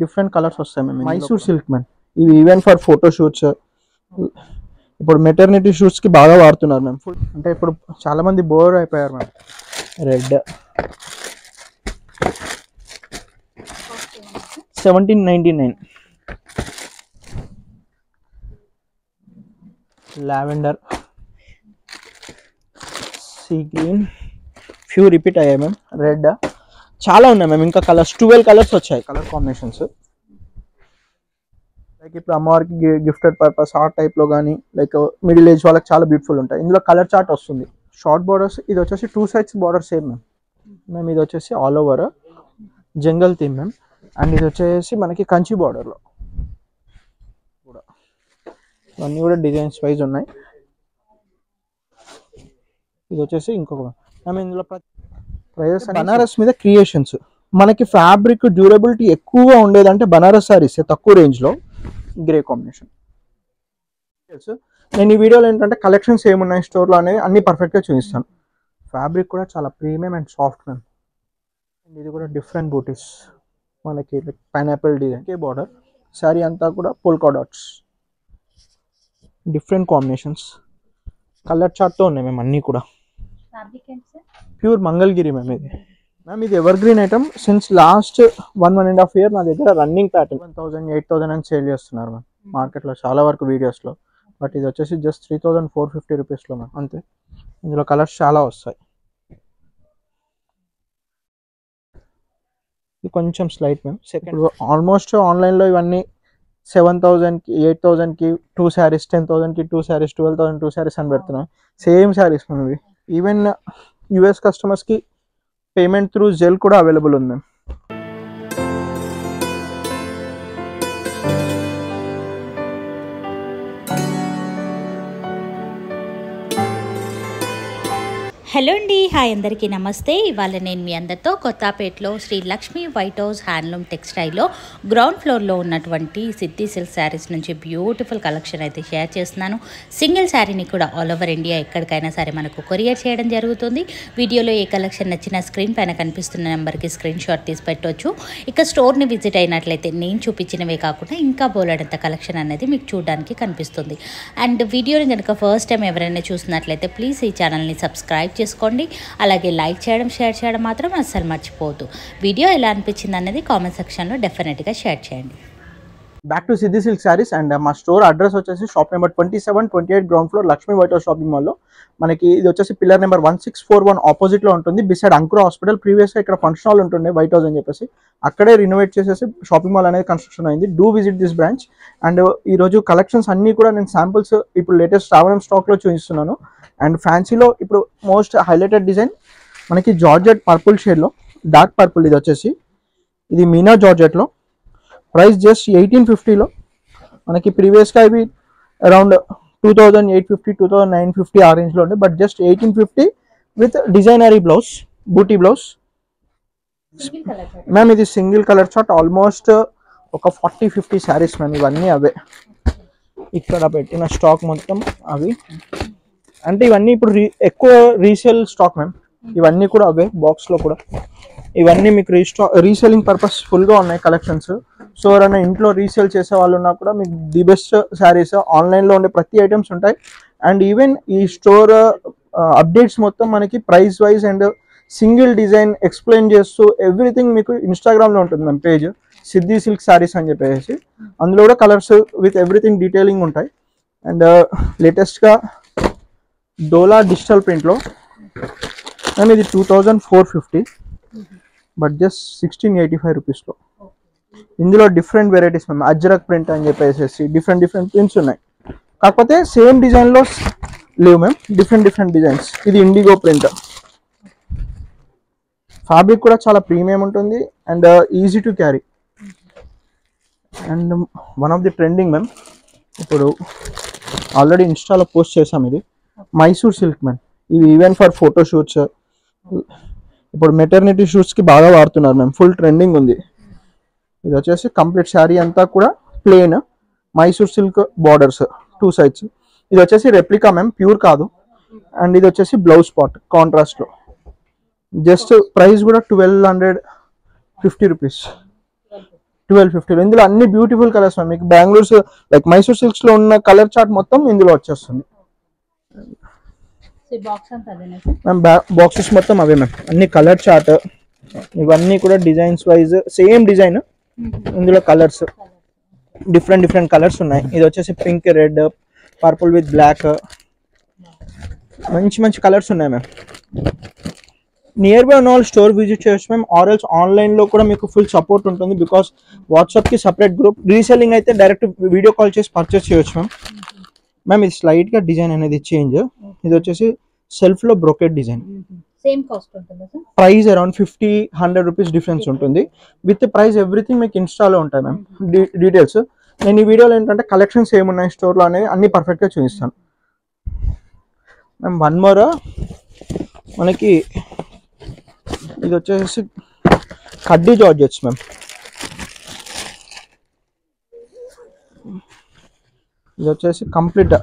Different colours వస్తాయి ma'am. Mysore silk ma'am. ఇవి even for photo shoots, ఇప్పుడు మెటర్నిటీ షూట్స్ కి బాగా వాడుతున్నారు మ్యామ్. ఫుల్ అంటే ఇప్పుడు చాలా మంది బోర్ అయిపోయారు ma'am. Red 1799. Lavender, sea green, few repeat అయ్యాయి మ్యామ్. రెడ్ చాలా ఉన్నాయి మ్యామ్. ఇంకా కలర్స్ 12 కలర్స్ వచ్చాయి, కలర్ కాంబినేషన్స్. లైక్ ఇప్పుడు అమ్మవారికి గిఫ్టెడ్ పర్పస్ ఆ టైప్లో కానీ లైక్ మిడిల్ ఏజ్ వాళ్ళకి చాలా బ్యూటిఫుల్ ఉంటాయి. ఇందులో కలర్ చార్ట్ వస్తుంది. షార్ట్ బార్డర్స్, ఇది వచ్చేసి 2 sides బార్డర్ సేమ్ మ్యామ్. ఇది వచ్చేసి all over jungle theme ma'am. And ఇది వచ్చేసి మనకి కంచి బార్డర్లో కూడా, ఇవన్నీ కూడా డిజైన్స్ వైజ్ ఉన్నాయి. ఇది వచ్చేసి ఇంకొక మ్యామ్. ఇందులో ప్రైజెస్ బనారస్ మీద క్రియేషన్స్. మనకి ఫ్యాబ్రిక్ డ్యూరబిలిటీ ఎక్కువగా ఉండేదంటే బనారస్ సారీస్, తక్కువ రేంజ్లో గ్రే కాంబినేషన్. నేను ఈ వీడియోలో ఏంటంటే కలెక్షన్స్ ఏమున్నాయి స్టోర్లో అనేవి అన్ని పర్ఫెక్ట్గా చూపిస్తాను. ఫ్యాబ్రిక్ కూడా చాలా ప్రీమియం అండ్ సాఫ్ట్ మ్యామ్. ఇది కూడా డిఫరెంట్ బూటీస్ మనకి పైనాపిల్ డిజైన్ బార్డర్. శారీ అంతా కూడా polka dots, different combinations. Colour చార్ట్తో ఉన్నాయి మేము అన్నీ కూడా. Pure Mangalagiri ma'am. ఇది మ్యామ్ ఇది evergreen item. Since last 1.5 year నా దగ్గర రన్నింగ్ ప్యాటర్న్ 1000, 8000 అని సేల్ చేస్తున్నారు మ్యామ్ మార్కెట్లో చాలా వరకు వీడియోస్లో. బట్ ఇది వచ్చేసి జస్ట్ 3450 రూపీస్లో మ్యామ్, అంతే. ఇందులో కలర్స్ చాలా వస్తాయి. ఇది కొంచెం స్లైట్ మ్యామ్. సెకండ్ ఆల్మోస్ట్ ఆన్లైన్లో ఇవన్నీ 7000కి, 8000కి 2 sarees, 10,000కి 2 sarees, 12,000 2 sarees అని పెడుతున్నాం. సేమ్ శారీస్ మ్యామ్ ఇవి. ఈవెన్ యూఎస్ కస్టమర్స్కి పేమెంట్ త్రూ జెల్ కూడా అవైలబుల్ ఉంది మ్యామ్. హలో అండి, హాయ్ అందరికీ నమస్తే. ఇవాళ నేను మీ అందరితో కొత్తపేటలో Sri Lakshmi white house handloom టెక్స్టైల్లో గ్రౌండ్ ఫ్లోర్లో ఉన్నటువంటి సిద్ధి సిల్క్ శారీస్ నుంచి బ్యూటిఫుల్ కలెక్షన్ అయితే షేర్ చేస్తున్నాను. సింగిల్ శారీని కూడా ఆల్ ఓవర్ ఇండియా ఎక్కడికైనా సరే మనకు కొరియర్ చేయడం జరుగుతుంది. వీడియోలో ఏ కలెక్షన్ నచ్చినా స్క్రీన్ పైన కనిపిస్తున్న నెంబర్కి స్క్రీన్ షాట్ తీసి పెట్టవచ్చు. ఇక స్టోర్ని విజిట్ అయినట్లయితే నేను చూపించినవే కాకుండా ఇంకా బోలెడంత కలెక్షన్ అనేది మీకు చూడడానికి కనిపిస్తుంది. అండ్ వీడియోని కనుక ఫస్ట్ టైం ఎవరైనా చూసినట్లయితే ప్లీజ్ ఈ ఛానల్ని సబ్స్క్రైబ్ చేసుకోండి. అలాగే లైక్ చేయడం, షేర్ చేయడం మాత్రం అస్సలు మర్చిపోవద్దు. వీడియో ఎలా అనిపించింది అన్నది కామెంట్ సెక్షన్లో డెఫినెట్గా షేర్ చేయండి. Back to Siddhi silk saris. And మా స్టోర్ అడ్రస్ వచ్చేసి shop number 27, 28 ground floor Lakshmi white house shopping మాల్లో. మనకి ఇది వచ్చేసి పిల్లర్ నెంబర్ 1641 ఆపోజిట్లో ఉంటుంది, బిసైడ్ అంకుర హాస్పిటల్. ప్రీవియస్గా ఇక్కడ ఫంక్షన్ హాల్ ఉంటుండే వైట్ హౌస్ అని చెప్పేసి, అక్కడే రినోవేట్ చేసేసి షాపింగ్ మాల్ అనేది కన్స్ట్రక్షన్ అయింది. Do visit this branch. And ఈరోజు కలెక్షన్స్ అన్నీ కూడా నేను శాంపుల్స్ ఇప్పుడు లేటెస్ట్ రావడం స్టాక్లో చూపిస్తున్నాను. అండ్ ఫ్యాన్సీలో ఇప్పుడు మోస్ట్ హైలైటెడ్ డిజైన్ మనకి జార్జెట్ పర్పుల్ షేడ్లో, డార్క్ పర్పుల్. ఇది వచ్చేసి ఇది మీనా జార్జెట్లో. ప్రైస్ జస్ట్ 1850లో. మనకి ప్రీవియస్గా ఇవి అరౌండ్ 2850, 2950 ఆ రేంజ్లో ఉండే, but just 1850 with designery blouse, booti blouse ma'am. ఇది సింగిల్ కలర్ చార్ట్. ఆల్మోస్ట్ ఒక 40-50 శారీస్ మ్యామ్. ఇవన్నీ అవే ఇక్కడ పెట్టిన స్టాక్ మొత్తం అవి. అంటే ఇవన్నీ ఇప్పుడు ఎక్కువ రీసేల్ స్టాక్ మ్యామ్. ఇవన్నీ కూడా అవే బాక్స్లో కూడా. ఇవన్నీ మీకు రీసేలింగ్ పర్పస్ ఫుల్గా ఉన్నాయి కలెక్షన్స్. సో ఎవరైనా ఇంట్లో రీసేల్ చేసే వాళ్ళు ఉన్నా కూడా మీకు ది బెస్ట్ శారీస్ ఆన్లైన్లో ఉండే ప్రతి ఐటమ్స్ ఉంటాయి. అండ్ ఈవెన్ ఈ స్టోర్ అప్డేట్స్ మొత్తం మనకి price wise and single design explain చేస్తూ ఎవ్రీథింగ్ మీకు ఇన్స్టాగ్రామ్లో ఉంటుంది మ్యామ్ పేజ్, సిద్ధి సిల్క్ శారీస్ అని చెప్పేసి. అందులో కూడా కలర్స్ విత్ ఎవ్రీథింగ్ డీటెయిలింగ్ ఉంటాయి. అండ్ లేటెస్ట్గా డోలా డిజిటల్ ప్రింట్లో మ్యామ్ ఇది 2450, బట్ జస్ట్ 1685 రూపీస్లో. ఇందులో different varieties ma'am. Ajrak print అని చెప్పేసి డిఫరెంట్ ప్రింట్స్ ఉన్నాయి, కాకపోతే సేమ్ డిజైన్లో లేవు మ్యామ్. Different designs. ఇది ఇండిగో ప్రింట్. ఫ్యాబ్రిక్ కూడా చాలా ప్రీమియం ఉంటుంది and easy to carry. And one of the trending ma'am, ఇప్పుడు ఆల్రెడీ ఇన్స్టాలో పోస్ట్ చేసాం. ఇది మైసూర్ సిల్క్ మ్యామ్. ఇవి ఈవెన్ ఫర్ ఫోటో షూట్స్, ఇప్పుడు మెటర్నిటీ షూట్స్కి బాగా వాడుతున్నారు మ్యామ్. ఫుల్ ట్రెండింగ్ ఉంది. ఇది వచ్చేసి కంప్లీట్ శారీ అంతా కూడా plain Mysore silk borders 2 sides. ఇది వచ్చేసి రెప్లికా మ్యామ్, ప్యూర్ కాదు. అండ్ ఇది వచ్చేసి బ్లౌజ్ పార్ట్ కాంట్రాస్ట్లో. జస్ట్ ప్రైస్ కూడా 1250 రూపీస్. 1250. ఇందులో అన్ని బ్యూటిఫుల్ కలర్స్ మ్యామ్. మీకు బెంగళూరు లైక్ మైసూర్ సిల్క్స్ లో ఉన్న కలర్ చార్ట్ మొత్తం ఇందులో వచ్చేస్తుంది మ్యామ్. బాక్సెస్ మొత్తం అవే మ్యామ్, అన్ని కలర్ చార్ట్. ఇవన్నీ కూడా డిజైన్స్ వైజ్ సేమ్ డిజైన్, ఇందులో కలర్స్ డిఫరెంట్ కలర్స్ ఉన్నాయి. ఇది వచ్చేసి pink, red, purple with black, మంచి కలర్స్ ఉన్నాయి మ్యామ్. నియర్ బై ఉన్న వాళ్ళు స్టోర్ విజిట్ చేయొచ్చు మ్యామ్, ఆర్ఎల్స్ ఆన్లైన్లో కూడా మీకు ఫుల్ సపోర్ట్ ఉంటుంది. బికాస్ వాట్సాప్కి సపరేట్ గ్రూప్, రీసెల్లింగ్ అయితే డైరెక్ట్ వీడియో కాల్ చేసి పర్చేస్ చేయొచ్చు మ్యామ్. మ్యామ్ ఇది స్లైట్గా డిజైన్ అనేది చేంజ్. ఇది వచ్చేసి సెల్ఫ్లో బ్రోకెట్ డిజైన్. సేమ్ కాస్ట్ ఉంటుందా sir? Price around 50-100 rupees difference ఉంటుంది. విత్ ప్రైస్ ఎవ్రీథింగ్ మీకు ఇన్స్టాలో ఉంటాయి మ్యామ్. డీటెయిల్స్ నేను ఈ వీడియోలో ఏంటంటే కలెక్షన్స్ ఏమున్నాయి స్టోర్లో అనేవి అన్ని పర్ఫెక్ట్గా చూపిస్తాను మ్యామ్. వన్ మోర్ మనకి ఇది వచ్చేసి కడ్డీ జార్జెట్స్ మ్యామ్. ఇది వచ్చేసి కంప్లీట్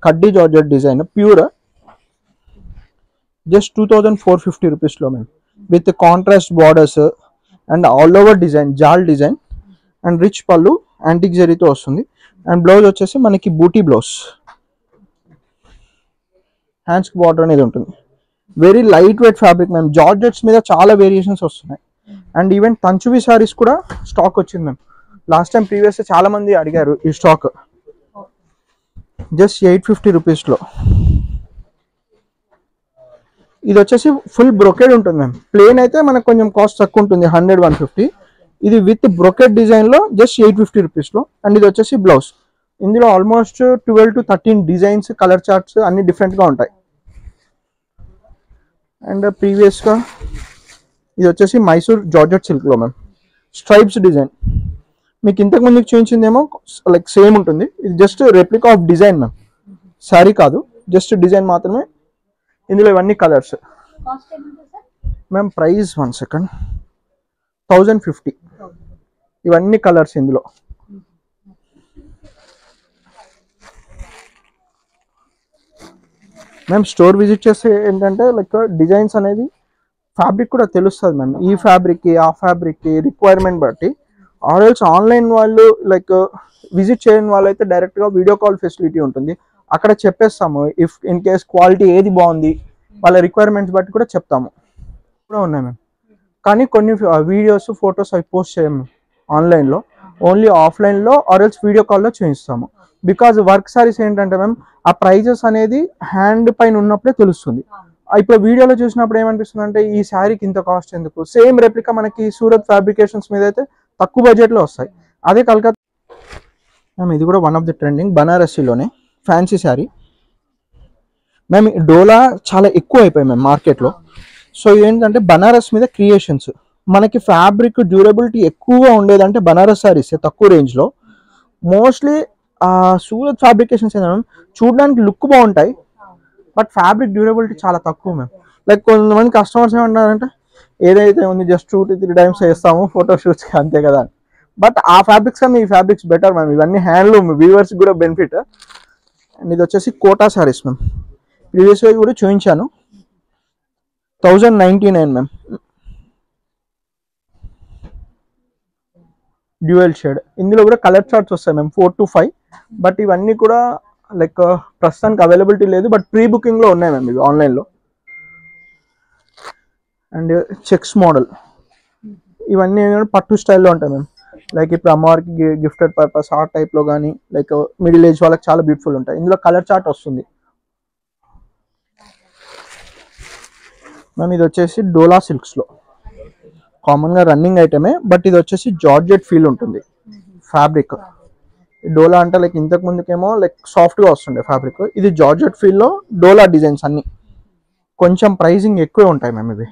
కడ్డీ జార్జెట్ డిజైన్, ప్యూర్, జస్ట్ 2450 రూపీస్లో మ్యామ్. With contrast borders and all over design, jaal design and rich pallu antique జరీతో వస్తుంది. అండ్ బ్లౌజ్ వచ్చేసి మనకి బూటీ బ్లౌజ్, హ్యాండ్స్కి బార్డర్ అనేది ఉంటుంది. Very light weight fabric ma'am. Georgettes మీద చాలా వేరియేషన్స్ వస్తున్నాయి. అండ్ ఈవెన్ తంచువి సారీస్ కూడా స్టాక్ వచ్చింది మ్యామ్. లాస్ట్ టైం ప్రీవియస్ చాలా మంది అడిగారు ఈ స్టాక్. జస్ట్ 850 రూపీస్లో. ఇది వచ్చేసి ఫుల్ బ్రొకెడ్ ఉంటుంది మ్యామ్. ప్లేన్ అయితే మనకు కొంచెం కాస్ట్ తక్కువ ఉంటుంది, 100-150. ఇది విత్ బ్రొకెడ్ డిజైన్లో జస్ట్ 850 రూపీస్లో. అండ్ ఇది వచ్చేసి బ్లౌజ్. ఇందులో ఆల్మోస్ట్ 12-13 డిజైన్స్, కలర్ చార్ట్స్ అన్ని డిఫరెంట్గా ఉంటాయి. అండ్ ప్రీవియస్గా ఇది వచ్చేసి మైసూర్ జార్జెట్ సిల్క్లో మ్యామ్, స్ట్రైప్స్ డిజైన్. మీకు ఇంతకు ముందుకు చూపించిందేమో లైక్ సేమ్ ఉంటుంది. ఇది just replica of design ma'am, sari కాదు, జస్ట్ డిజైన్ మాత్రమే. ఇందులో ఇవన్నీ కలర్స్ మ్యామ్. Price 1 second, 1050. ఇవన్నీ కలర్స్ ఇందులో. మ్యామ్ స్టోర్ విజిట్ చేస్తే ఏంటంటే లైక్ డిజైన్స్ అనేది ఫ్యాబ్రిక్ కూడా తెలుస్తుంది మ్యామ్. ఈ ఫ్యాబ్రిక్కి ఆ ఫ్యాబ్రిక్కి రిక్వైర్మెంట్ బట్టి. ఆర్ఎల్స్ ఆన్లైన్ వాళ్ళు లైక్ విజిట్ చేయని వాళ్ళు అయితే డైరెక్ట్గా వీడియో కాల్ ఫెసిలిటీ ఉంటుంది, అక్కడ చెప్పేస్తాము. ఇఫ్ ఇన్ కేస్ క్వాలిటీ ఏది బాగుంది వాళ్ళ రిక్వైర్మెంట్స్ బట్టి కూడా చెప్తాము. కూడా ఉన్నాయి మ్యామ్. కానీ కొన్ని వీడియోస్, ఫొటోస్ అవి పోస్ట్ చేయము ఆన్లైన్లో, ఓన్లీ ఆఫ్లైన్లో ఆర్ఎల్స్ వీడియో కాల్లో చూపిస్తాము. బికాజ్ వర్క్ సారీస్ ఏంటంటే మ్యామ్ ఆ ప్రైజెస్ అనేది హ్యాండ్ పైన ఉన్నప్పుడే తెలుస్తుంది. ఇప్పుడు వీడియోలో చూసినప్పుడు ఏమనిపిస్తుంది అంటే ఈ శారీకి ఇంత కాస్ట్ ఎందుకు. సేమ్ రెప్లికా మనకి సూరత్ ఫ్యాబ్రికేషన్స్ మీద అయితే తక్కువ బడ్జెట్లో వస్తాయి. అదే కలకత్తా మ్యామ్. ఇది కూడా వన్ ఆఫ్ ది ట్రెండింగ్ బనారసీలోనే ఫ్యాన్సీ శారీ మ్యామ్. డోలా చాలా ఎక్కువ అయిపోయాయి మ్యామ్ మార్కెట్లో. సో ఏంటంటే బనారస్ మీద క్రియేషన్స్, మనకి ఫ్యాబ్రిక్ డ్యూరబిలిటీ ఎక్కువగా ఉండేదంటే బనారస్ శారీస్ తక్కువ రేంజ్లో. మోస్ట్లీ సూరత్ ఫ్యాబ్రికేషన్స్ ఏంటంటే మ్యామ్ చూడడానికి లుక్ బాగుంటాయి, బట్ ఫ్యాబ్రిక్ డ్యూరబిలిటీ చాలా తక్కువ మ్యామ్. లైక్ కొంతమంది కస్టమర్స్ ఏమంటారంటే ఏదైతే ఉంది జస్ట్ 2-3 టైమ్స్ వేస్తాము ఫోటోషూట్స్కి అంతే కదా. బట్ ఆ ఫ్యాబ్రిక్స్ కన్నా ఈ ఫ్యాబ్రిక్స్ బెటర్ మ్యామ్. ఇవన్నీ హ్యాండ్లూమ్, వీవర్స్ కూడా బెనిఫిట్. అండ్ ఇది వచ్చేసి కోటా శారీస్ మ్యామ్. ప్రీవియస్గా కూడా చూపించాను, 1099 మ్యామ్. Dual shade. ఇందులో కూడా కలర్ చార్ట్స్ వస్తాయి మ్యామ్, 4 to 5. బట్ ఇవన్నీ కూడా లైక్ ప్రస్తుతానికి అవైలబిలిటీ లేదు, బట్ ప్రీ బుకింగ్లో ఉన్నాయి మ్యామ్ ఇవి ఆన్లైన్లో. అండ్ చెక్స్ మోడల్, ఇవన్నీ పట్టు స్టైల్లో ఉంటాయి మ్యామ్. లైక్ ఇప్పుడు అమ్మవారికి గిఫ్టెడ్ పర్పస్ ఆ టైప్లో కానీ లైక్ మిడిల్ ఏజ్ వాళ్ళకి చాలా బ్యూటిఫుల్ ఉంటాయి. ఇందులో కలర్ చార్ట్ వస్తుంది మ్యామ్. ఇది వచ్చేసి డోలా సిల్క్స్లో కామన్గా రన్నింగ్ ఐటమే, బట్ ఇది వచ్చేసి జార్జెట్ ఫీల్ ఉంటుంది ఫ్యాబ్రిక్. డోలా అంటే లైక్ ఇంతకు ముందుకేమో లైక్ సాఫ్ట్గా వస్తుండే ఫ్యాబ్రిక్, ఇది జార్జెట్ ఫీల్లో డోలా డిజైన్స్ అన్ని. కొంచెం ప్రైజింగ్ ఎక్కువే ఉంటాయి మ్యామ్. ఇవి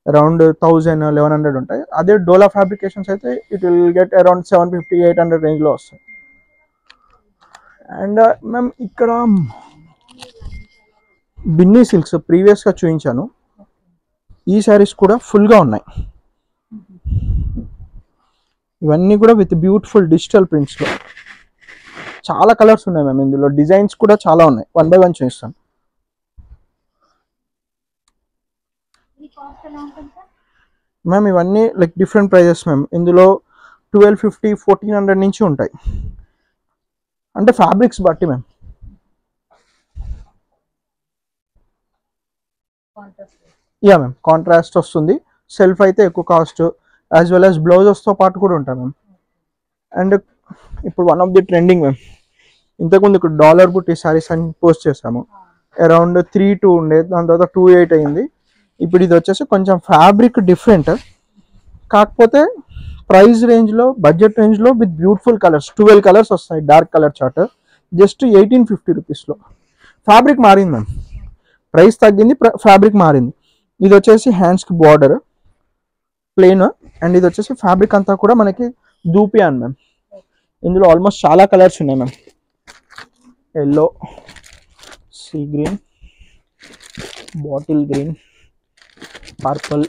అరౌండ్ 1000-1100 ఉంటాయి. అదే డోలా ఫ్యాబ్రికేషన్స్ అయితే ఇట్ విల్ గెట్ అరౌండ్ 750-800 రేంజ్లో వస్తాయి. అండ్ మ్యామ్ ఇక్కడ బిన్నీ సిల్క్స్ ప్రీవియస్గా చూపించాను, ఈ శారీస్ కూడా ఫుల్గా ఉన్నాయి. ఇవన్నీ కూడా విత్ బ్యూటిఫుల్ డిజిటల్ ప్రింట్స్లో చాలా కలర్స్ ఉన్నాయి మ్యామ్. ఇందులో డిజైన్స్ కూడా చాలా ఉన్నాయి, 1 by 1 చూపిస్తాను మ్యామ్. ఇవన్నీ లైక్ డిఫరెంట్ ప్రైజెస్ మ్యామ్. ఇందులో 1250 1400 నుంచి ఉంటాయి, అంటే ఫ్యాబ్రిక్స్ బట్టి మ్యామ్. యా మ్యామ్, కాంట్రాస్ట్ వస్తుంది. సెల్ఫ్ అయితే ఎక్కువ కాస్ట్, యాజ్ వెల్ యాజ్ బ్లౌజెస్తో పాటు కూడా ఉంటాయి మ్యామ్. అండ్ ఇప్పుడు one of the trending ma'am, ఇంతకుముందు ఇక్కడ డాలర్ బుట్టి సారీస్ అని పోస్ట్ చేసాము, అరౌండ్ 3,200 ఉండేది, దాని తర్వాత 2,800 అయింది. ఇప్పుడు ఇది వచ్చేసి కొంచెం ఫ్యాబ్రిక్ డిఫరెంట్, కాకపోతే ప్రైస్ రేంజ్లో, బడ్జెట్ రేంజ్లో విత్ బ్యూటిఫుల్ కలర్స్, 12 కలర్స్ వస్తాయి, డార్క్ కలర్ చార్ట్, జస్ట్ 1850 రూపీస్లో. ఫ్యాబ్రిక్ మారింది మ్యామ్, ప్రైస్ తగ్గింది, ఫ్యాబ్రిక్ మారింది. ఇది వచ్చేసి హ్యాండ్స్కి బార్డర్ ప్లెయిన్, అండ్ ఇది వచ్చేసి ఫ్యాబ్రిక్ అంతా కూడా మనకి దూపియాన్ మ్యామ్. ఇందులో ఆల్మోస్ట్ చాలా కలర్స్ ఉన్నాయి ma'am. Yellow, sea green, bottle green, purple,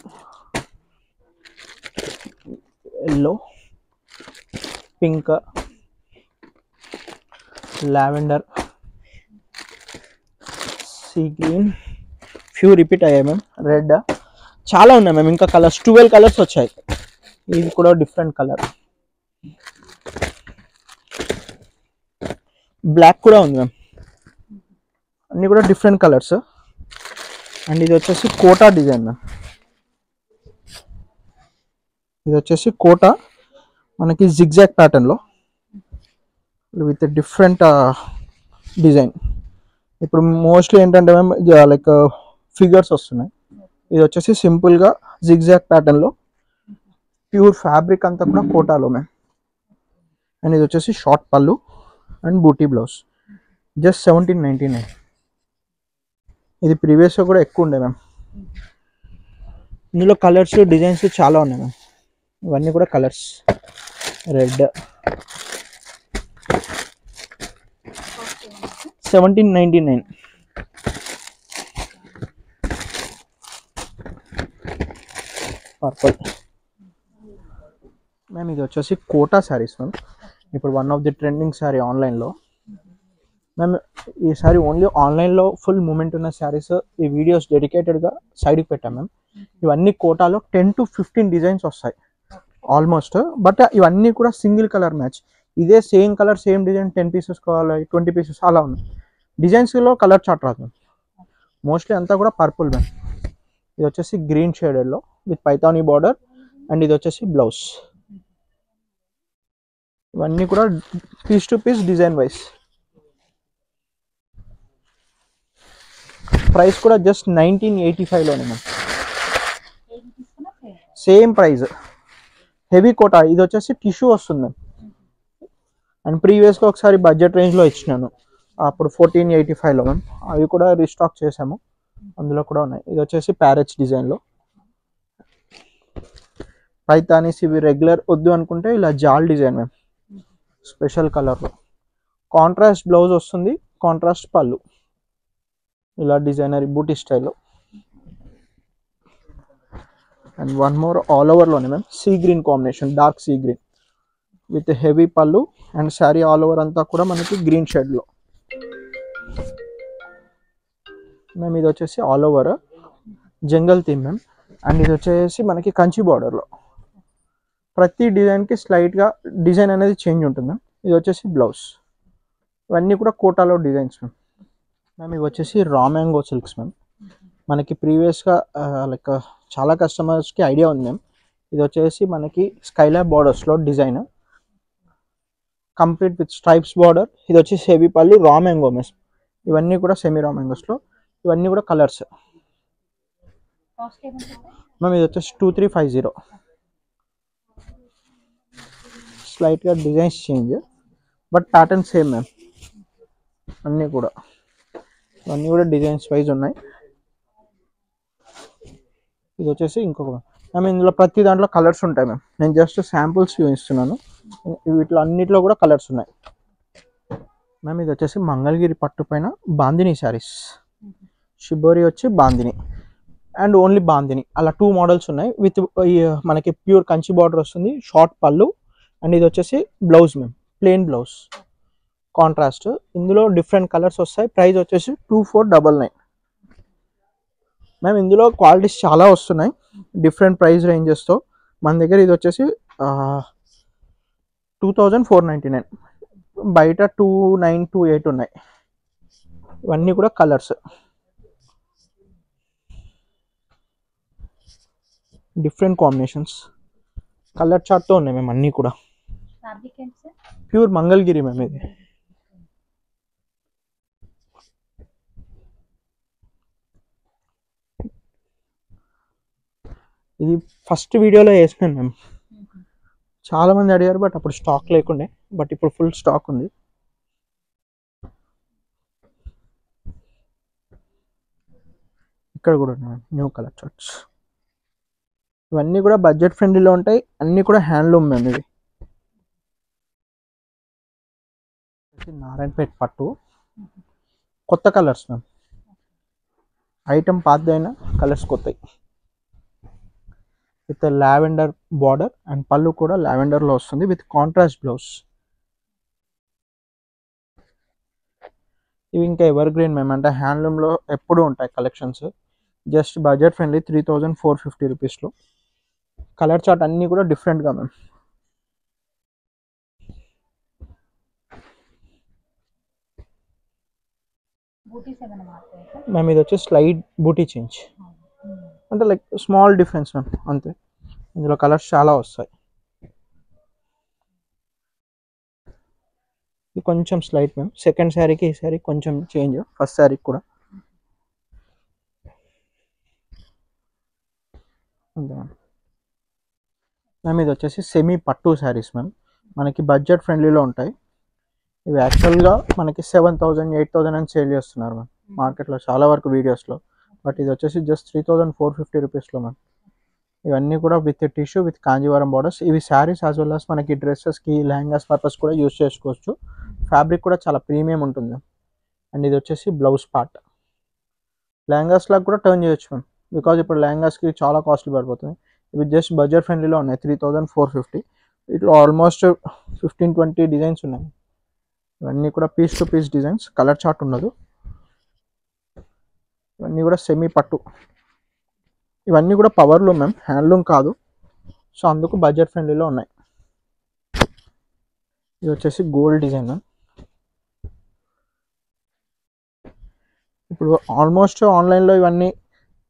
yellow, pink, lavender, sea green, few repeat అయ్యాయి మ్యామ్, రెడ్, చాలా ఉన్నాయి మ్యామ్. ఇంకా కలర్స్ 12 కలర్స్ వచ్చాయి. ఇది కూడా డిఫరెంట్ కలర్, బ్లాక్ కూడా ఉంది మ్యామ్. అన్నీ కూడా డిఫరెంట్ కలర్స్. అండ్ ఇది వచ్చేసి కోటా డిజైన్ మ్యామ్. ఇది వచ్చేసి కోటా మనకి జిగ్జాగ్ ప్యాటర్న్లో విత్ డిఫరెంట్ డిజైన్. ఇప్పుడు మోస్ట్లీ ఏంటంటే మ్యామ్ లైక్ ఫిగర్స్ వస్తున్నాయి, ఇది వచ్చేసి సింపుల్గా జిగ్జాగ్ ప్యాటర్న్లో ప్యూర్ ఫ్యాబ్రిక్ అంతా కూడా కోటాలో మ్యామ్. అండ్ ఇది వచ్చేసి షార్ట్ పళ్ళు అండ్ బూటీ బ్లౌజ్, జస్ట్ 1799. ఇది ప్రీవియస్గా కూడా ఎక్కువ ఉండే మ్యామ్. ఇందులో కలర్స్ డిజైన్స్ చాలా ఉన్నాయి మ్యామ్. ఇవన్నీ కూడా కలర్స్, రెడ్ 1799. Purple ma'am. ఇది వచ్చేసి కోటా శారీస్ మ్యామ్. ఇప్పుడు one of the trending sari ఆన్లైన్లో మ్యామ్. ఈ శారీ ఓన్లీ ఆన్లైన్లో ఫుల్ మూమెంట్ ఉన్న శారీస్, ఈ వీడియోస్ డెడికేటెడ్గా సైడ్కి పెట్టాం మ్యామ్. ఇవన్నీ కోటాలో 10 to 15 డిజైన్స్ వస్తాయి ఆల్మోస్ట్, బట్ ఇవన్నీ కూడా సింగిల్ కలర్ మ్యాచ్. ఇదే same colour same design 10 pieces కావాలి, 20 పీసెస్ అలా ఉన్నాయి. డిజైన్స్లో కలర్ చార్ట్ రాదు మ్యామ్. మోస్ట్లీ అంతా కూడా పర్పుల్ మ్యామ్. ఇది వచ్చేసి గ్రీన్ షేడెడ్లో విత్ పైథానీ బార్డర్, అండ్ ఇది వచ్చేసి బ్లౌజ్. ఇవన్నీ కూడా piece to piece design wise. Price కూడా జస్ట్ 1985లోనే ma'am, same price. Heavy Kota, ఇది వచ్చేసి టిష్యూ వస్తుంది మ్యామ్. అండ్ ప్రీవియస్గా ఒకసారి బడ్జెట్ రేంజ్లో ఇచ్చినాను, అప్పుడు 1485లో మ్యామ్. అవి కూడా రీస్టాక్ చేసాము, అందులో కూడా ఉన్నాయి. ఇది వచ్చేసి ప్యారెట్స్ డిజైన్లో పైతానీస్. ఇవి రెగ్యులర్ వద్దు అనుకుంటే ఇలా జాల్ డిజైన్ మ్యామ్, స్పెషల్ కలర్లో. కాంట్రాస్ట్ బ్లౌజ్ వస్తుంది, కాంట్రాస్ట్ పళ్ళు, ఇలా డిజైనర్ బూటీ స్టైల్లో. అండ్ వన్ మోర్ ఆల్ ఓవర్లోనే ma'am, sea green combination, dark sea green with heavy pallu, and sari all over అంతా కూడా మనకి గ్రీన్ షేడ్లో మ్యామ్. ఇది వచ్చేసి all over jungle theme ma'am. And ఇది వచ్చేసి మనకి కంచి బార్డర్లో. ప్రతి డిజైన్కి స్లైట్గా డిజైన్ అనేది చేంజ్ ఉంటుంది మ్యామ్. ఇది వచ్చేసి బ్లౌజ్. ఇవన్నీ కూడా కోటాలో డిజైన్స్ మ్యామ్. మ్యామ్ ఇవి వచ్చేసి రా మ్యాంగో సిల్క్స్ మ్యామ్. మనకి ప్రీవియస్గా లైక్ చాలా కస్టమర్స్కి ఐడియా ఉంది మ్యామ్. ఇది వచ్చేసి మనకి స్కైలాబ్ బార్డర్స్లో design, complete with stripes border. ఇది వచ్చేసి హెవీ పళ్ళు, రా మ్యాంగో మ్యామ్. ఇవన్నీ కూడా సెమీ రా మ్యాంగోస్లో. ఇవన్నీ కూడా కలర్స్ మ్యామ్. ఇది వచ్చేసి 2350. స్లైట్గా designs change, but pattern same ma'am. అన్నీ కూడా ఇవన్నీ కూడా డిజైన్స్ వైజ్ ఉన్నాయి. ఇది వచ్చేసి ఇంకొక మ్యామ్. ఇందులో ప్రతి దాంట్లో కలర్స్ ఉంటాయి మ్యామ్. నేను జస్ట్ శాంపుల్స్ చూపిస్తున్నాను. వీటిలో అన్నిట్లో కూడా కలర్స్ ఉన్నాయి మ్యామ్. ఇది వచ్చేసి మంగళగిరి పట్టు పైన బాందిని శారీస్. షిబోరి వచ్చి బాందిని అండ్ ఓన్లీ బాందిని, అలా 2 మోడల్స్ ఉన్నాయి. విత్ మనకి ప్యూర్ కంచి బార్డర్ వస్తుంది, షార్ట్ పళ్ళు, అండ్ ఇది వచ్చేసి blouse ma'am, plain blouse contrast. ఇందులో డిఫరెంట్ కలర్స్ వస్తాయి. ప్రైస్ వచ్చేసి 2499 మ్యామ్. ఇందులో క్వాలిటీస్ చాలా వస్తున్నాయి డిఫరెంట్ ప్రైస్ రేంజెస్తో మన దగ్గర. ఇది వచ్చేసి 2499. బయట 2928 ఉన్నాయి. ఇవన్నీ కూడా కలర్స్, డిఫరెంట్ కాంబినేషన్స్. కలర్ చార్ట్తో ఉన్నాయి మేము అన్నీ కూడా. ప్యూర్ మంగళగిరి మేము ఇది. ఇది ఫస్ట్ వీడియోలో వేసినాను మేము, చాలా మంది అడిగారు బట్ అప్పుడు స్టాక్ లేకుండే, బట్ ఇప్పుడు ఫుల్ స్టాక్ ఉంది. ఇక్కడ కూడా ఉన్నాయి న్యూ కలర్ చార్ట్స్. ఇవన్నీ కూడా బడ్జెట్ ఫ్రెండ్లీలో ఉంటాయి, అన్నీ కూడా హ్యాండ్లూమ్ మేము. ఇవి నారాయణపేట పట్టు, కొత్త కలర్స్ మ్యామ్. ఐటమ్ పాతదైనా కలర్స్ కొత్తవి. విత్ లావెండర్ బార్డర్ అండ్ పళ్ళు కూడా లావెండర్లో వస్తుంది విత్ కాంట్రాస్ట్ బ్లౌజ్. ఇవి ఇంకా ఎవర్ గ్రీన్ మేము, అంటే హ్యాండ్లూమ్లో ఎప్పుడూ ఉంటాయి కలెక్షన్స్. జస్ట్ బడ్జెట్ ఫ్రెండ్లీ 3450 రూపీస్లో. కలర్ చార్ట్ అన్నీ కూడా డిఫరెంట్గా మ్యామ్. మ్యామ్ ఇది వచ్చి స్లైడ్ బూటీ చేంజ్, అంటే లైక్ స్మాల్ డిఫరెన్స్ మ్యామ్ అంతే. ఇందులో కలర్స్ చాలా వస్తాయి. ఇది కొంచెం స్లైట్ మ్యామ్. సెకండ్ శారీకి ఈ శారీ కొంచెం చేంజ్, ఫస్ట్ శారీకి కూడా అంతే మ్యామ్. మ్యామ్ ఇది వచ్చేసి సెమీ పట్టు శారీస్ మ్యామ్, మనకి బడ్జెట్ ఫ్రెండ్లీలో ఉంటాయి. ఇవి యాక్చువల్గా మనకి 7000 8000 అని సేల్ చేస్తున్నారు మ్యామ్ మార్కెట్లో చాలా వరకు వీడియోస్లో. బట్ ఇది వచ్చేసి జస్ట్ 3450 రూపీస్లో మ్యామ్. ఇవన్నీ కూడా with tissue with Kanjeevaram borders. ఇవి శారీస్ యాజ్ వెల్ యాజ్ మనకి డ్రెస్సెస్కి లెహంగాస్ పర్పస్ కూడా యూస్ చేసుకోవచ్చు. ఫ్యాబ్రిక్ కూడా చాలా ప్రీమియం ఉంటుంది. అండ్ ఇది వచ్చేసి బ్లౌజ్ పార్ట్. లెహంగాస్ లాగా కూడా టర్న్ చేయొచ్చు మ్యామ్, బికాజ్ ఇప్పుడు లెహంగాస్కి చాలా కాస్ట్లీ పడిపోతుంది. ఇవి జస్ట్ బడ్జెట్ ఫ్రెండ్లీలో ఉన్నాయి 3450. ఇట్లా ఆల్మోస్ట్ 15-20 డిజైన్స్ ఉన్నాయి. ఇవన్నీ కూడా piece to piece designs, colour chart ఉండదు. ఇవన్నీ కూడా సెమీ పట్టు. ఇవన్నీ కూడా పవర్లూమ్ మ్యామ్, హ్యాండ్లూమ్ కాదు. సో అందుకు బడ్జెట్ ఫ్రెండ్లీలో ఉన్నాయి. ఇది వచ్చేసి గోల్డ్ డిజైన్ మ్యామ్. ఇప్పుడు ఆల్మోస్ట్ ఆన్లైన్లో ఇవన్నీ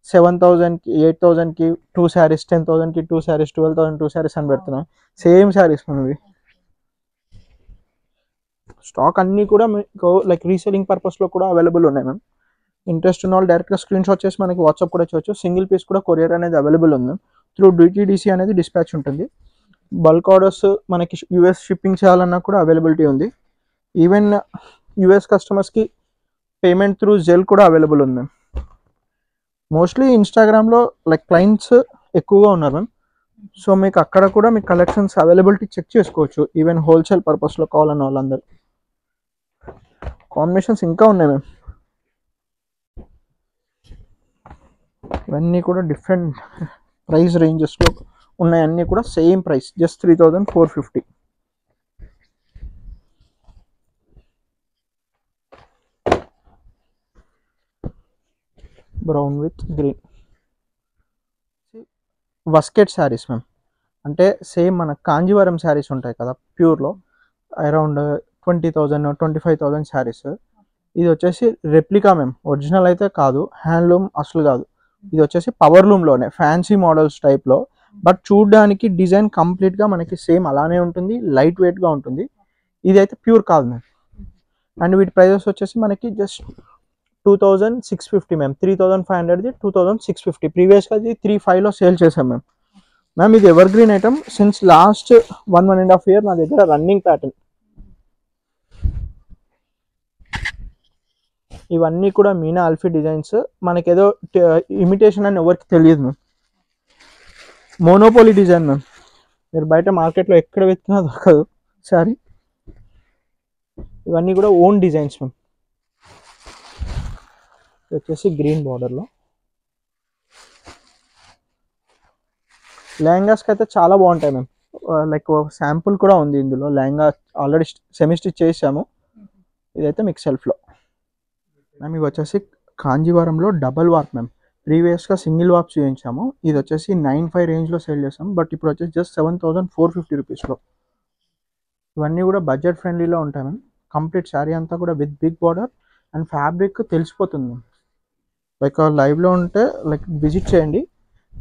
7000కి 8000కి 2 శారీస్, 10,000కి 2 శారీస్, 12,000 2 శారీస్ అని పెడుతున్నాం. సేమ్ శారీస్ మ్యామ్ ఇవి. స్టాక్ అన్నీ కూడా మీకు లైక్ రీసెలింగ్ పర్పస్లో కూడా అవైలబుల్ ఉన్నాయి మ్యామ్. ఇంట్రెస్ట్ ఉన్న వాళ్ళు డైరెక్ట్గా స్క్రీన్ షాట్ చేసి మనకి వాట్సాప్ కూడా చేయొచ్చు. సింగిల్ పీస్ కూడా కొరియర్ అనేది అవైలబుల్ ఉంది. త్రూ DTDC అనేది డిస్పాచ్ ఉంటుంది. బల్క్ ఆర్డర్స్ మనకి US షిప్పింగ్ చేయాలన్నా కూడా అవైలబిలిటీ ఉంది. ఈవెన్ US కస్టమర్స్కి పేమెంట్ త్రూ జెల్ కూడా అవైలబుల్ ఉంది మ్యామ్. మోస్ట్లీ ఇన్స్టాగ్రామ్లో లైక్ క్లయింట్స్ ఎక్కువగా ఉన్నారు మ్యామ్. సో మీకు అక్కడ కూడా మీకు కలెక్షన్స్ అవైలబిలిటీ చెక్ చేసుకోవచ్చు. ఈవెన్ హోల్సేల్ పర్పస్లో కావాలన్న వాళ్ళందరూ. కాంబినేషన్స్ ఇంకా ఉన్నాయి మ్యామ్. ఇవన్నీ కూడా డిఫరెంట్ ప్రైస్ రేంజెస్లో ఉన్నాయి. అన్నీ కూడా same price, just 3450. Brown with green. వస్కెట్ శారీస్ మ్యామ్, అంటే సేమ్ మన కాంజీవరం శారీస్ ఉంటాయి కదా ప్యూర్లో, అరౌండ్ 20,000 25,000 శారీస్. ఇది వచ్చేసి రెప్లికా మ్యామ్, ఒరిజినల్ అయితే కాదు, హ్యాండ్లూమ్ అసలు కాదు. ఇది వచ్చేసి పవర్లూమ్లోనే ఫ్యాన్సీ మోడల్స్ టైప్లో, బట్ చూడడానికి డిజైన్ కంప్లీట్గా మనకి సేమ్ అలానే ఉంటుంది, లైట్ వెయిట్గా ఉంటుంది. ఇది అయితే ప్యూర్ కాదు మ్యామ్. అండ్ వీటి ప్రైజెస్ వచ్చేసి మనకి జస్ట్ 2650 మ్యామ్. 3500ది 2650. ప్రీవియస్గా అది 35లో సేల్ చేసాం మ్యామ్. మ్యామ్ ఇది evergreen item since last 1.5 year నా దగ్గర రన్నింగ్ ప్యాటర్న్. ఇవన్నీ కూడా మీనా అల్ఫీ డిజైన్స్. మనకేదో ఇమిటేషన్ అని ఎవరికి తెలియదు మ్యామ్, మోనోపోలీ డిజైన్ మ్యామ్. మీరు బయట మార్కెట్లో ఎక్కడ వెతికినా దొరకదు సారీ. ఇవన్నీ కూడా ఓన్ డిజైన్స్ మ్యామ్. వచ్చేసి గ్రీన్ బార్డర్లో. లెహంగాస్కి అయితే చాలా బాగుంటాయి మ్యామ్. లైక్ శాంపుల్ కూడా ఉంది ఇందులో. లెహంగా ఆల్రెడీ సెమీ స్టిచ్ చేసాము. ఇదైతే మీకు సెల్ఫ్లో మ్యామ్. ఇవి వచ్చేసి కాంజీవరంలో డబల్ వార్ప్ మ్యామ్. ప్రీవియస్గా సింగిల్ వార్ప్ చేయించాము. ఇది వచ్చేసి 95 రేంజ్లో సేల్ చేసాము. బట్ ఇప్పుడు వచ్చేసి జస్ట్ 7450 రూపీస్లో. ఇవన్నీ కూడా బడ్జెట్ ఫ్రెండ్లీలో ఉంటాయి మ్యామ్. కంప్లీట్ శారీ అంతా కూడా with big border and fabric తెలిసిపోతుంది మ్యామ్. లైక్ లైవ్లో ఉంటే లైక్ విజిట్ చేయండి.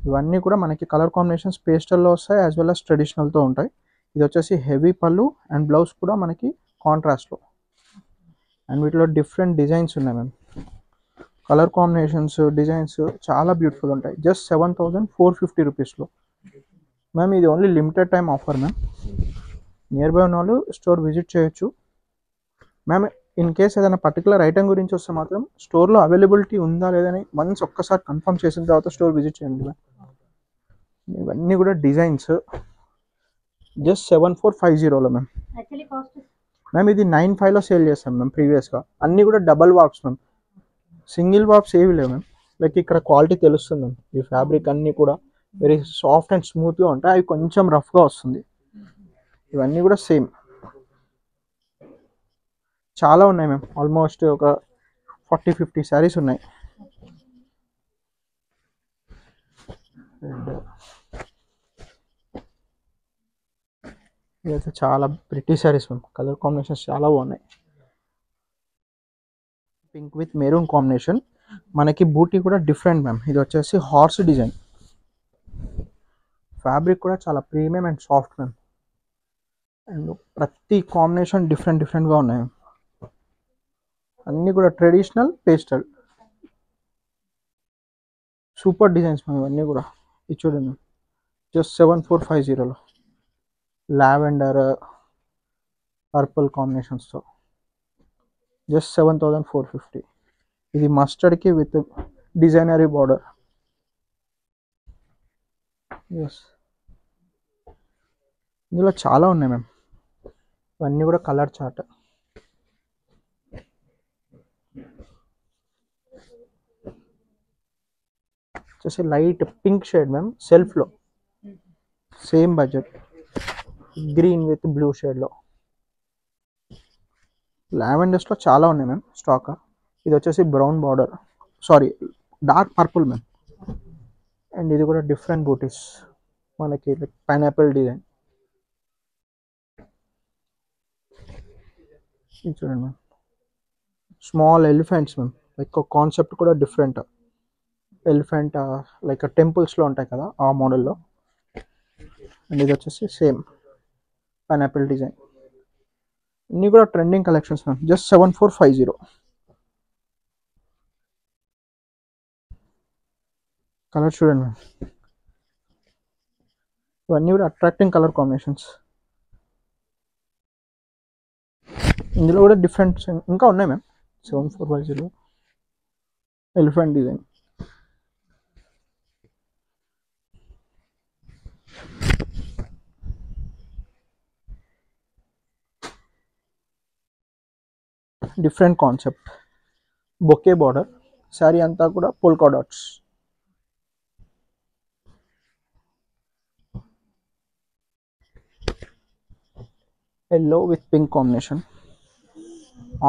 ఇవన్నీ కూడా మనకి కలర్ కాంబినేషన్స్ పేస్టల్లో వస్తాయి యాజ్ వెల్ as ట్రెడిషనల్తో ఉంటాయి. ఇది వచ్చేసి హెవీ పళ్ళు అండ్ బ్లౌజ్ కూడా మనకి కాంట్రాస్ట్లో. అండ్ వీటిలో డిఫరెంట్ డిజైన్స్ ఉన్నాయి మ్యామ్. కలర్ కాంబినేషన్స్ డిజైన్స్ చాలా బ్యూటిఫుల్ ఉంటాయి. జస్ట్ 7450 రూపీస్లో మ్యామ్. ఇది only limited time offer ma'am. Nearby ఉన్న వాళ్ళు స్టోర్ విజిట్ చేయొచ్చు మ్యామ్. ఇన్ కేస్ ఏదైనా పర్టికులర్ ఐటమ్ గురించి వస్తే మాత్రం స్టోర్లో అవైలబిలిటీ ఉందా లేదని వన్స్ ఒక్కసారి కన్ఫర్మ్ చేసిన తర్వాత స్టోర్ విజిట్ చేయండి మ్యామ్. ఇవన్నీ కూడా డిజైన్స్ జస్ట్ 7450లో మ్యామ్. మ్యామ్ ఇది 95లో సేల్ చేస్తాం మ్యామ్ ప్రీవియస్గా. అన్నీ కూడా డబల్ వార్ప్స్ మ్యామ్, సింగిల్ వార్ప్స్ ఏవి లేవు మ్యామ్. లైక్ ఇక్కడ క్వాలిటీ తెలుస్తుంది మ్యామ్. ఈ ఫ్యాబ్రిక్ అన్నీ కూడా వెరీ సాఫ్ట్ అండ్ స్మూత్గా ఉంటాయి. అవి కొంచెం రఫ్గా వస్తుంది. ఇవన్నీ కూడా సేమ్ చాలా ఉన్నాయి మ్యామ్. ఆల్మోస్ట్ ఒక 40-50 శారీస్ ఉన్నాయి. అండ్ ఇదైతే చాలా pretty saris ma'am. Colour combinations చాలా బాగున్నాయి. Pink with maroon combination. మనకి బూటీ కూడా డిఫరెంట్ మ్యామ్. ఇది వచ్చేసి హార్స్ డిజైన్. ఫ్యాబ్రిక్ కూడా చాలా premium and soft ma'am. And ప్రతి కాంబినేషన్ డిఫరెంట్గా ఉన్నాయి. అన్నీ కూడా traditional pastel super designs ma'am. ఇవన్నీ కూడా ఇది చూడండి జస్ట్ 7450లో లావెండర్ పర్పుల్ కాంబినేషన్స్తో జస్ట్ 7450. ఇది మస్టర్డ్కి విత్ డిజైనరీ బార్డర్. ఎస్, ఇందులో చాలా ఉన్నాయి మ్యామ్. ఇవన్నీ కూడా కలర్ చార్ట్. వచ్చేసి లైట్ పింక్ షేడ్ మ్యామ్. సెల్ఫ్లో same budget green with blue షేడ్లో. లావెండర్స్లో చాలా ఉన్నాయి మ్యామ్ స్టాక్. ఇది వచ్చేసి brown border, sorry dark purple ma'am. And ఇది కూడా డిఫరెంట్ బూటీస్ మనకి పైనాపిల్ డిజైన్. ఇది చూడండి ma'am. Small elephants ma'am. Like concept కూడా డిఫరెంట్. ఎలిఫెంట్ లైక్ టెంపుల్స్లో ఉంటాయి కదా ఆ మోడల్లో. అండ్ ఇది వచ్చేసి సేమ్ పైనాపిల్ డిజైన్. ఇన్ని కూడా trending collections ma'am. Just 7450. Colour చూడండి మ్యామ్. ఇవన్నీ కూడా అట్రాక్టింగ్ కలర్ కాంబినేషన్స్. ఇందులో కూడా డిఫరెంట్ ఇంకా ఉన్నాయి ma'am. 7450 elephant design. Different concept bouquet border. Sari అంతా కూడా polka dots. Yellow with pink combination.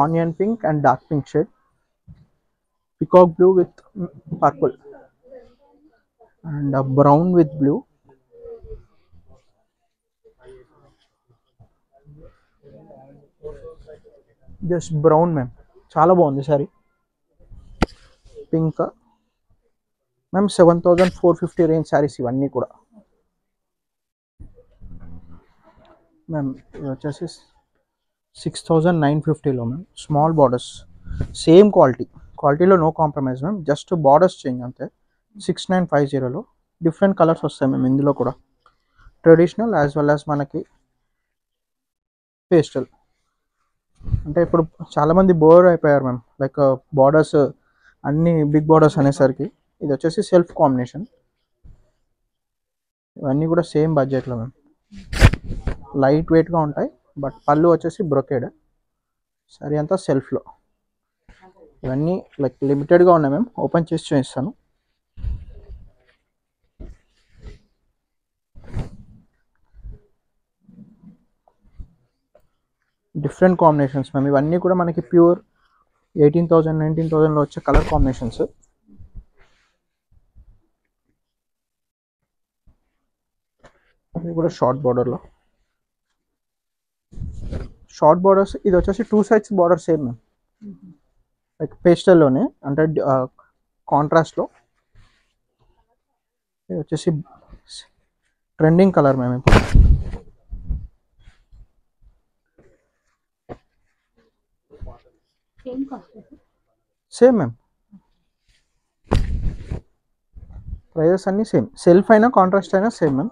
Onion pink and dark pink shade. Peacock blue with purple and brown with blue. Just brown ma'am. చాలా బాగుంది sari. Pink ma'am. 7450 range saris ఇవన్నీ కూడా ma'am. ఇది వచ్చేసి 6950లో ma'am. Small borders, same క్వాలిటీలో no compromise ma'am. Just borders change అంతే. 6950లో డిఫరెంట్ కలర్స్ వస్తాయి మ్యామ్. ఇందులో కూడా ట్రెడిషనల్ యాజ్ వెల్ యాజ్ మనకి పేస్టల్. అంటే ఇప్పుడు చాలామంది బోర్ అయిపోయారు మ్యామ్. లైక్ బార్డర్స్ అన్ని బిగ్ బార్డర్స్ అనేసరికి ఇది వచ్చేసి సెల్ఫ్ కాంబినేషన్. ఇవన్నీ కూడా సేమ్ బడ్జెట్లో మ్యామ్. లైట్ వెయిట్గా ఉంటాయి. బట్ పళ్ళు వచ్చేసి బ్రొకేడ్. సరే అంతా సెల్ఫ్లో. ఇవన్నీ లైక్ లిమిటెడ్గా ఉన్నాయి మ్యామ్. ఓపెన్ చేసి చూపిస్తాను. Different combinations ma'am. ఇవన్నీ కూడా మనకి ప్యూర్ 18,000 19,000లో వచ్చే కలర్ కాంబినేషన్స్. ఇది కూడా షార్ట్ బార్డర్లో. షార్ట్ బార్డర్స్, ఇది వచ్చేసి 2 sides border same ma'am, like పేస్టల్లోనే అంటే కాంట్రాస్ట్లో. ఇది వచ్చేసి ట్రెండింగ్ కలర్ మ్యామ్ ఇప్పుడు. సేమ్ మ్యామ్, ప్రైజెస్ అన్నీ సేమ్. సెల్ఫ్ అయినా కాంట్రాస్ట్ అయినా సేమ్ మ్యామ్,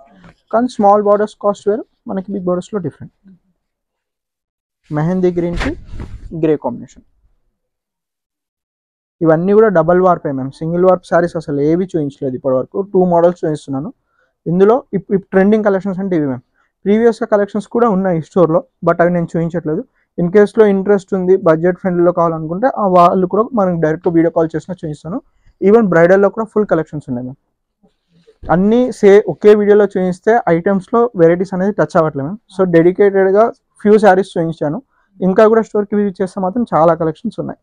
కానీ స్మాల్ బార్డర్స్ కాస్ట్ వేరు, మనకి బిగ్ బార్డర్స్లో డిఫరెంట్. మెహందీ గ్రీన్కి గ్రే కాంబినేషన్. ఇవన్నీ కూడా డబల్ వార్పే మ్యామ్, సింగిల్ వార్ప్ శారీస్ అసలు ఏవి చూపించలేదు ఇప్పటివరకు. 2 మోడల్స్ చూపిస్తున్నాను ఇందులో. ఇప్పుడు ట్రెండింగ్ కలెక్షన్స్ అంటే ఇవి మ్యామ్. ప్రీవియస్గా కలెక్షన్స్ కూడా ఉన్నాయి స్టోర్లో, బట్ అవి నేను చూపించట్లేదు. ఇన్ కేస్లో ఇంట్రెస్ట్ ఉంది, బడ్జెట్ ఫ్రెండ్లీలో కావాలనుకుంటే ఆ వాళ్ళు కూడా మనకి డైరెక్ట్ వీడియో కాల్ చేసినా చూపిస్తాను. ఈవెన్ బ్రైడల్లో కూడా ఫుల్ కలెక్షన్స్ ఉన్నాయి మ్యామ్. అన్నీ ఒకే వీడియోలో చూపిస్తే ఐటమ్స్లో వెరైటీస్ అనేది టచ్ అవ్వట్లేదు మ్యామ్. సో డెడికేటెడ్గా ఫ్యూ శారీస్ చూపించాను. ఇంకా కూడా స్టోర్కి విజిట్ చేస్తే మాత్రం చాలా కలెక్షన్స్ ఉన్నాయి.